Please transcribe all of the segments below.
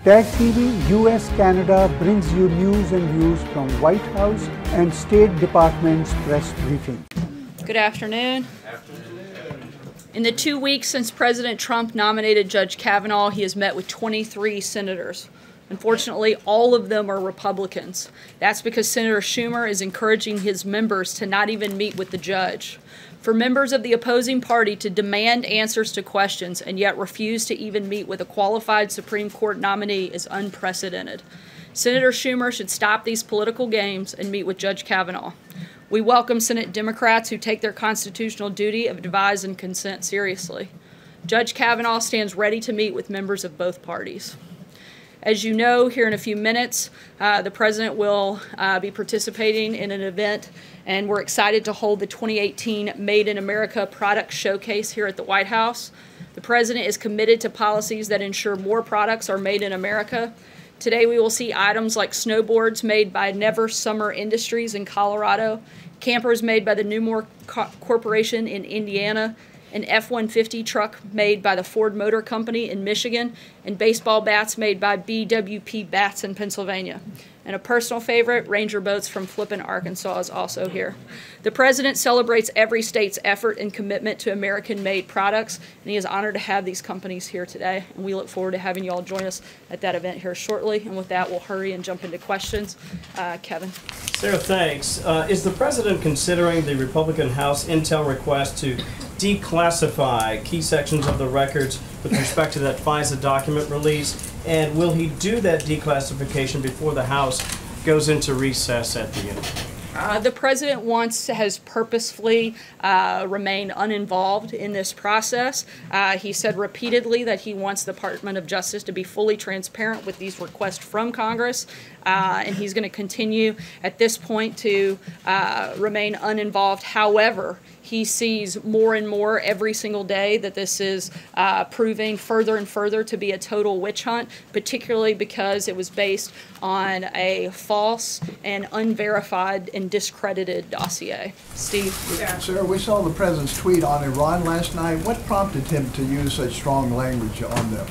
TAG TV US Canada brings you news and views from White House and State Department's press briefing. Good afternoon. In the 2 weeks since President Trump nominated Judge Kavanaugh, he has met with 23 senators. Unfortunately, all of them are Republicans. That's because Senator Schumer is encouraging his members to not even meet with the judge. For members of the opposing party to demand answers to questions and yet refuse to even meet with a qualified Supreme Court nominee is unprecedented. Senator Schumer should stop these political games and meet with Judge Kavanaugh. We welcome Senate Democrats who take their constitutional duty of advise and consent seriously. Judge Kavanaugh stands ready to meet with members of both parties. As you know, here in a few minutes, the President will be participating in an event, and we're excited to hold the 2018 Made in America Product Showcase here at the White House. The President is committed to policies that ensure more products are made in America. Today we will see items like snowboards made by Never Summer Industries in Colorado, campers made by the Newmore Corporation in Indiana, an F-150 truck made by the Ford Motor Company in Michigan, and baseball bats made by BWP Bats in Pennsylvania. And a personal favorite, Ranger boats from Flippin, Arkansas is also here. The President celebrates every state's effort and commitment to American-made products, and he is honored to have these companies here today. And we look forward to having you all join us at that event here shortly. And with that, we'll hurry and jump into questions. Kevin. Sarah, thanks. Is the President considering the Republican House intel request to declassify key sections of the records with respect to that FISA document release? And will he do that declassification before the House goes into recess at the end? The President has purposefully remained uninvolved in this process. He said repeatedly that he wants the Department of Justice to be fully transparent with these requests from Congress, and he's going to continue at this point to remain uninvolved. However, he sees more and more every single day that this is proving further and further to be a total witch hunt, particularly because it was based on a false and unverified and discredited dossier. Steve? Yeah. Sir, we saw the President's tweet on Iran last night. What prompted him to use such strong language on them?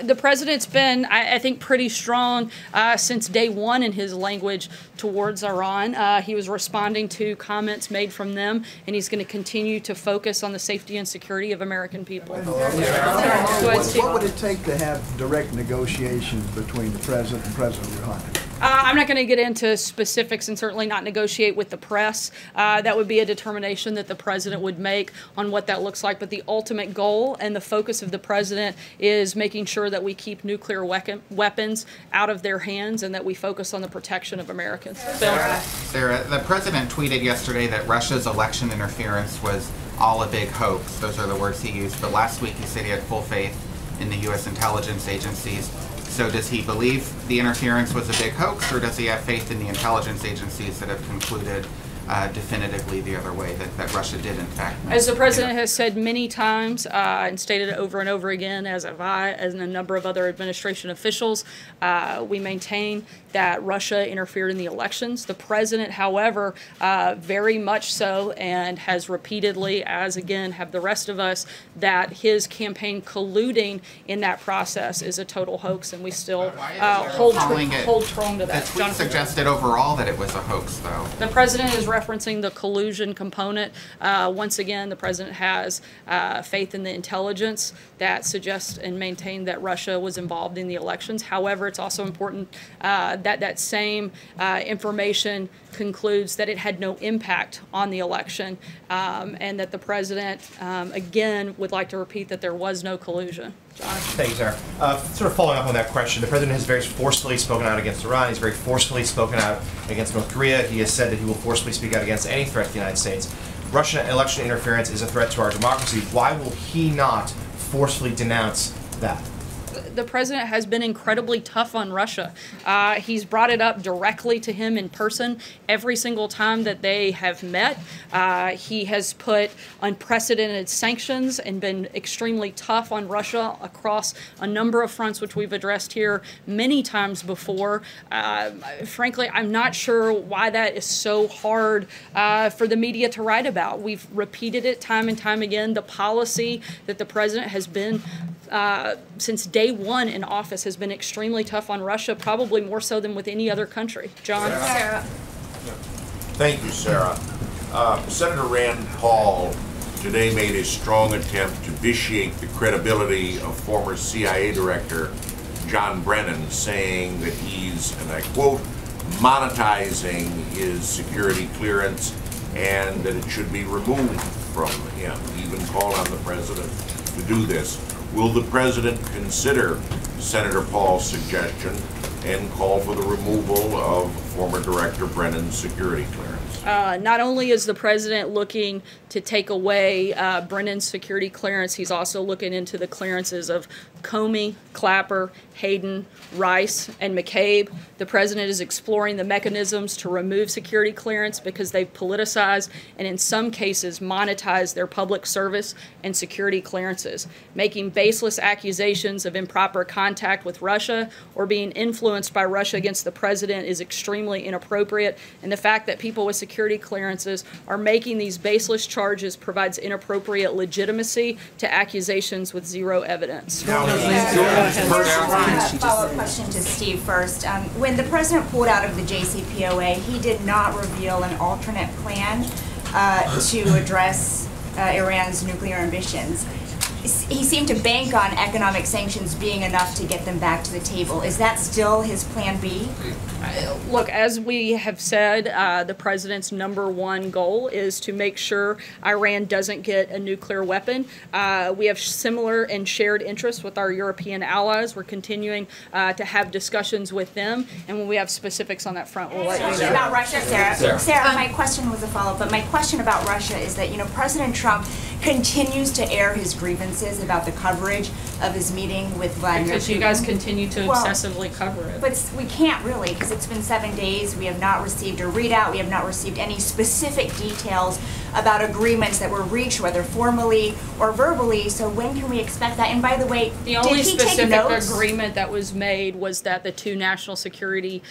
The President's been, I think, pretty strong since day one in his language towards Iran. He was responding to comments made from them, and he's going to continue to focus on the safety and security of American people. What would it take to have direct negotiations between the President and President Rouhani? I'm not going to get into specifics and certainly not negotiate with the press. That would be a determination that the President would make on what that looks like. But the ultimate goal and the focus of the President is making sure that we keep nuclear weapons out of their hands and that we focus on the protection of Americans. Sarah, the President tweeted yesterday that Russia's election interference was all a big hoax. Those are the words he used. But last week he said he had full faith in the U.S. intelligence agencies. So does he believe the interference was a big hoax, or does he have faith in the intelligence agencies that have concluded definitively the other way, that Russia did in fact? As the President has said many times and stated it over and over again, as have I, and a number of other administration officials, we maintain that Russia interfered in the elections. The President, however, very much so, and has repeatedly, as again have the rest of us, that his campaign colluding in that process is a total hoax, and we still hold strong to that. The tweet suggested overall that it was a hoax, though. The President is referencing the collusion component. Once again, the President has faith in the intelligence that suggests and maintain that Russia was involved in the elections. However, it's also important that same information concludes that it had no impact on the election, and that the President, again, would like to repeat that there was no collusion. Josh? Thank you, Sarah. Sort of following up on that question, the President has very forcefully spoken out against Iran. He's very forcefully spoken out against North Korea. He has said that he will forcefully speak out against any threat to the United States. Russian election interference is a threat to our democracy. Why will he not forcefully denounce that? The President has been incredibly tough on Russia. He's brought it up directly to him in person every single time that they have met. He has put unprecedented sanctions and been extremely tough on Russia across a number of fronts, which we've addressed here many times before. Frankly, I'm not sure why that is so hard for the media to write about. We've repeated it time and time again. The policy that the President has been since day one in office, has been extremely tough on Russia, probably more so than with any other country. John? Sarah. Thank you, Sarah. Senator Rand Paul today made a strong attempt to vitiate the credibility of former CIA Director John Brennan, saying that he's, and I quote, monetizing his security clearance and that it should be removed from him. He even called on the president to do this. Will the president consider Senator Paul's suggestion and call for the removal of former Director Brennan's security clearance? Not only is the president looking to take away Brennan's security clearance, he's also looking into the clearances of Comey, Clapper, Hayden, Rice, and McCabe. The president is exploring the mechanisms to remove security clearance because they've politicized and in some cases monetized their public service and security clearances. Making baseless accusations of improper contact with Russia or being influenced by Russia against the president is extremely inappropriate, and the fact that people with security clearances are making these baseless charges provides inappropriate legitimacy to accusations with zero evidence. Follow-up question to Steve first. When the president pulled out of the JCPOA, he did not reveal an alternate plan to address Iran's nuclear ambitions. He seemed to bank on economic sanctions being enough to get them back to the table. Is that still his plan B? Look, as we have said, the president's #1 goal is to make sure Iran doesn't get a nuclear weapon. We have similar and shared interests with our European allies. We're continuing to have discussions with them, and when we have specifics on that front, we'll let you know. About Russia, Sarah, my question was a follow-up, but my question about Russia is that, President Trump continues to air his grievances about the coverage of his meeting with Vladimir Putin. Because you guys continue to obsessively cover it. But we can't really, because it's been 7 days. We have not received a readout. We have not received any specific details about agreements that were reached, whether formally or verbally. So when can we expect that? And by the way, the only specific agreement that was made was that the two national security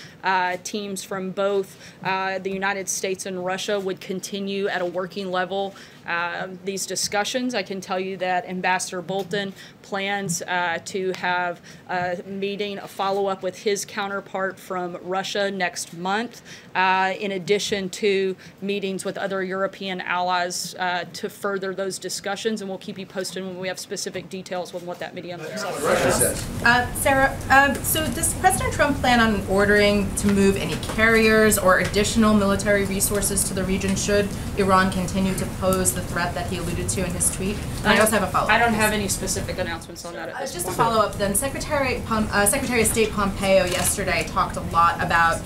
teams from both the United States and Russia would continue at a working level these discussions. I can tell you that Ambassador Bolton plans to have a meeting, a follow-up with his counterpart from Russia next month, in addition to meetings with other European allies to further those discussions, and we'll keep you posted when we have specific details on what that meeting looks like. Sarah, so does President Trump plan on ordering to move any carriers or additional military resources to the region should Iran continue to pose the threat that he alluded to in his tweet? And I also have a follow-up. I don't have any specific announcements on that at this Just point. a follow-up then. Secretary of State Pompeo yesterday talked a lot about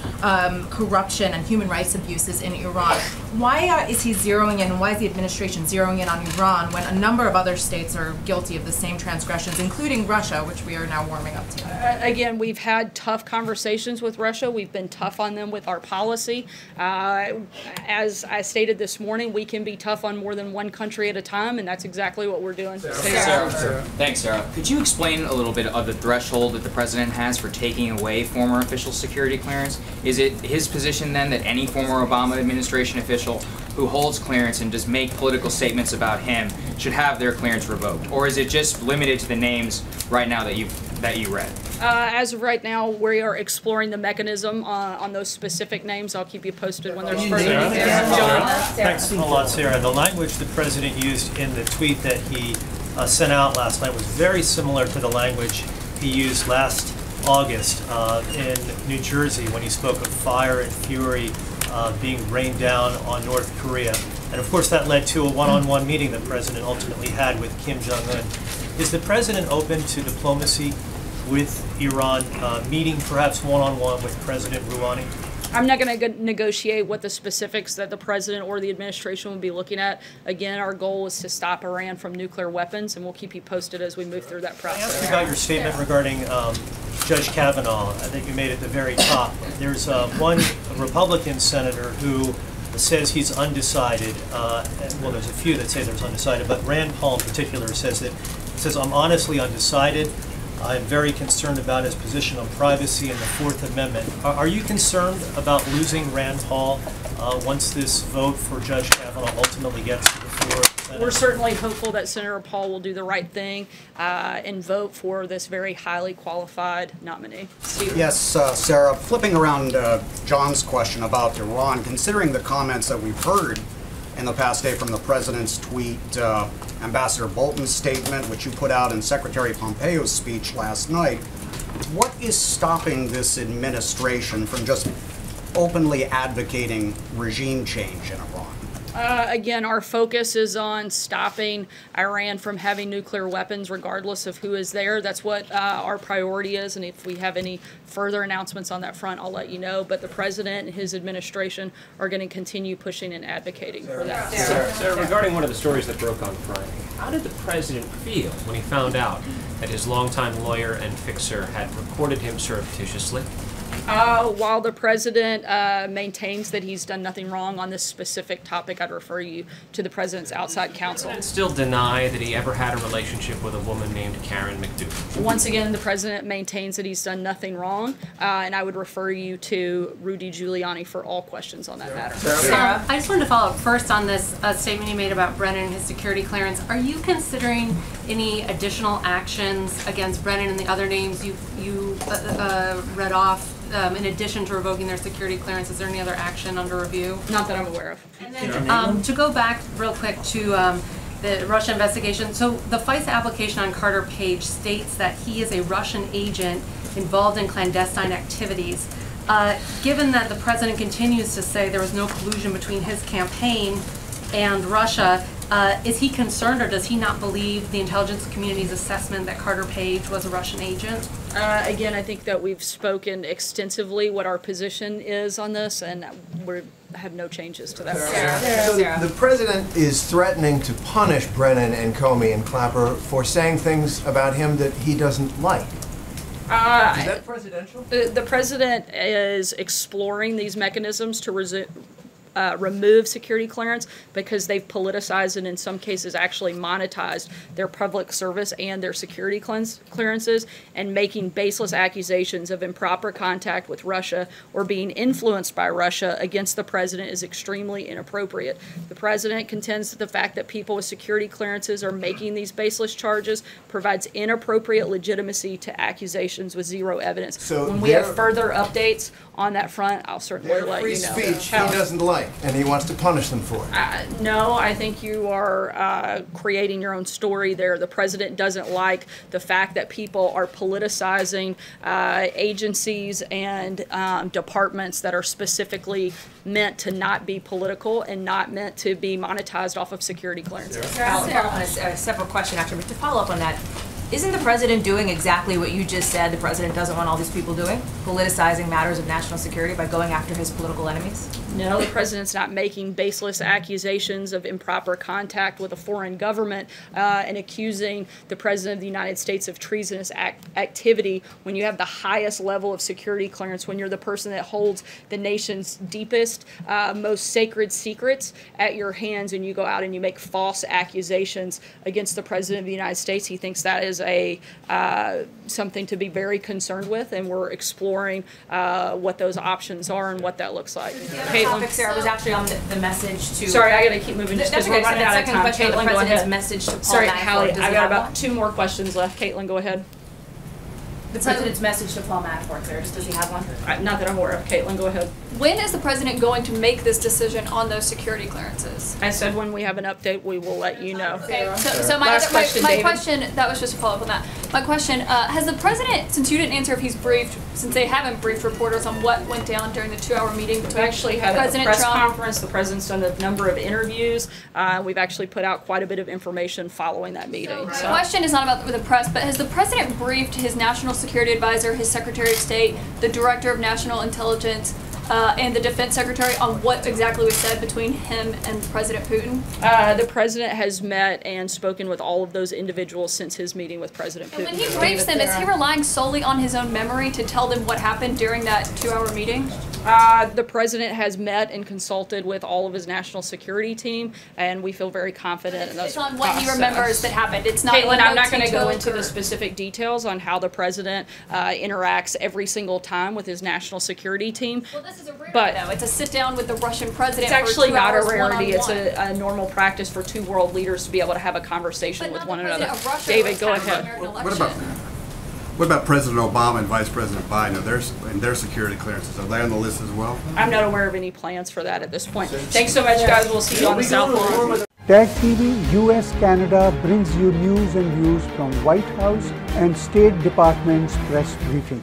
corruption and human rights abuses in Iran. Why is he zeroing in, and why is the administration zeroing in on Iran when a number of other states are guilty of the same transgressions, including Russia, which we are now warming up to? Again, we've had tough conversations with Russia. We've been tough on them with our policy. As I stated this morning, we can be tough on more than one country at a time, and that's exactly what we're doing. Sarah. Thanks, Sarah. Could you explain a little bit of the threshold that the president has for taking away former official security clearance? Is it his position then that any former Obama administration official who holds clearance and does make political statements about him should have their clearance revoked? Or is it just limited to the names right now that you read? As of right now, we are exploring the mechanism on those specific names. I'll keep you posted when there's further details. Thanks a lot, Sarah. The language the president used in the tweet that he sent out last night was very similar to the language he used last August in New Jersey when he spoke of fire and fury being rained down on North Korea. And of course that led to a one-on-one meeting the president ultimately had with Kim Jong-un. Is the president open to diplomacy with Iran, meeting perhaps one-on-one with President Rouhani? I'm not going to negotiate what the specifics that the president or the administration will be looking at. Again, our goal is to stop Iran from nuclear weapons, and we'll keep you posted as we move through that process. I asked about your statement regarding Judge Kavanaugh that you made at the very top. There's one Republican senator who says he's undecided. Well, there's a few that say there's undecided, but Rand Paul in particular says I'm honestly undecided. I'm very concerned about his position on privacy and the Fourth Amendment. Are you concerned about losing Rand Paul once this vote for Judge Kavanaugh ultimately gets to the floor? We're certainly hopeful that Senator Paul will do the right thing and vote for this very highly qualified nominee. Steve? Yes, Sarah, flipping around John's question about Iran, considering the comments that we've heard in the past day from the President's tweet, Ambassador Bolton's statement, which you put out, in Secretary Pompeo's speech last night, what is stopping this administration from just openly advocating regime change in Iran? Again, our focus is on stopping Iran from having nuclear weapons, regardless of who is there. That's what our priority is, and if we have any further announcements on that front, I'll let you know. But the President and his administration are going to continue pushing and advocating for that. Sarah, regarding one of the stories that broke on Friday, how did the President feel when he found out that his longtime lawyer and fixer had reported him surreptitiously? While the President maintains that he's done nothing wrong on this specific topic, I'd refer you to the President's outside counsel. And still deny that he ever had a relationship with a woman named Karen McDougal. Once again, the President maintains that he's done nothing wrong, and I would refer you to Rudy Giuliani for all questions on that matter. Sarah? I just wanted to follow up first on this statement you made about Brennan and his security clearance. Are you considering any additional actions against Brennan and the other names you read off? In addition to revoking their security clearance, is there any other action under review? Not that I'm aware of. And then, to go back real quick to the Russia investigation, so the FISA application on Carter Page states that he is a Russian agent involved in clandestine activities. Given that the President continues to say there was no collusion between his campaign and Russia, is he concerned, or does he not believe the intelligence community's assessment that Carter Page was a Russian agent? Again, I think that we've spoken extensively what our position is on this, and we have no changes to that. So the President is threatening to punish Brennan and Comey and Clapper for saying things about him that he doesn't like. Is that presidential? The President is exploring these mechanisms to remove security clearance because they've politicized and in some cases actually monetized their public service and their security clearances, and making baseless accusations of improper contact with Russia or being influenced by Russia against the President is extremely inappropriate. The President contends that the fact that people with security clearances are making these baseless charges provides inappropriate legitimacy to accusations with zero evidence. So when we have further updates on that front, I'll certainly let you know. Free speech he doesn't like, and he wants to punish them for it. No, I think you are creating your own story there. The President doesn't like the fact that people are politicizing agencies and departments that are specifically meant to not be political and not meant to be monetized off of security clearances. A separate question, actually, but to follow up on that, isn't the President doing exactly what you just said the President doesn't want all these people doing? Politicizing matters of national security by going after his political enemies? No, the President's not making baseless accusations of improper contact with a foreign government and accusing the President of the United States of treasonous activity when you have the highest level of security clearance, when you're the person that holds the nation's deepest, most sacred secrets at your hands, and you go out and you make false accusations against the President of the United States. He thinks that is something to be very concerned with, and we're exploring what those options are and what that looks like. Topic, Sarah, was actually on the message to... Sorry, I gotta keep moving just because we're running out of time. Caitlin, the President's message to Paul Sorry, Manafort. Hallie, I got about 2 more questions left. Caitlin, go ahead. The President's message to Paul Manafort, Sarah, does he have one? Not that I'm aware of. Caitlin, go ahead. When is the President going to make this decision on those security clearances? I said when we have an update, we will let you know. Okay, so my question, that was just a follow-up on that. My question, has the President, since you didn't answer if he's briefed, since they haven't briefed reporters on what went down during the 2-hour meeting between We actually had President a press Trump conference. The President's done a number of interviews. We've actually put out quite a bit of information following that meeting. The question is not about the press, but has the President briefed his National Security Advisor, his Secretary of State, the Director of National Intelligence, and the Defense Secretary on what exactly was said between him and President Putin? The President has met and spoken with all of those individuals since his meeting with President Putin. And when he briefs them, is he relying solely on his own memory to tell them what happened during that 2-hour meeting? The president has met and consulted with all of his national security team, and we feel very confident in those It's on what he remembers that happened. It's not. Caitlin, I'm not going to go into the specific details on how the president interacts every single time with his national security team. Well, this is a rarity, but though. It's a sit down with the Russian president. it's actually for 2 not a hours, rarity. It's one-on-one. a normal practice for two world leaders to be able to have a conversation with one another. David, go ahead. What about President Obama and Vice President Biden? And their security clearances, are they on the list as well? I'm not aware of any plans for that at this point. Thanks so much, guys. We'll see you on the South Lawn. TAG TV US Canada brings you news and views from White House and State Department's press briefing.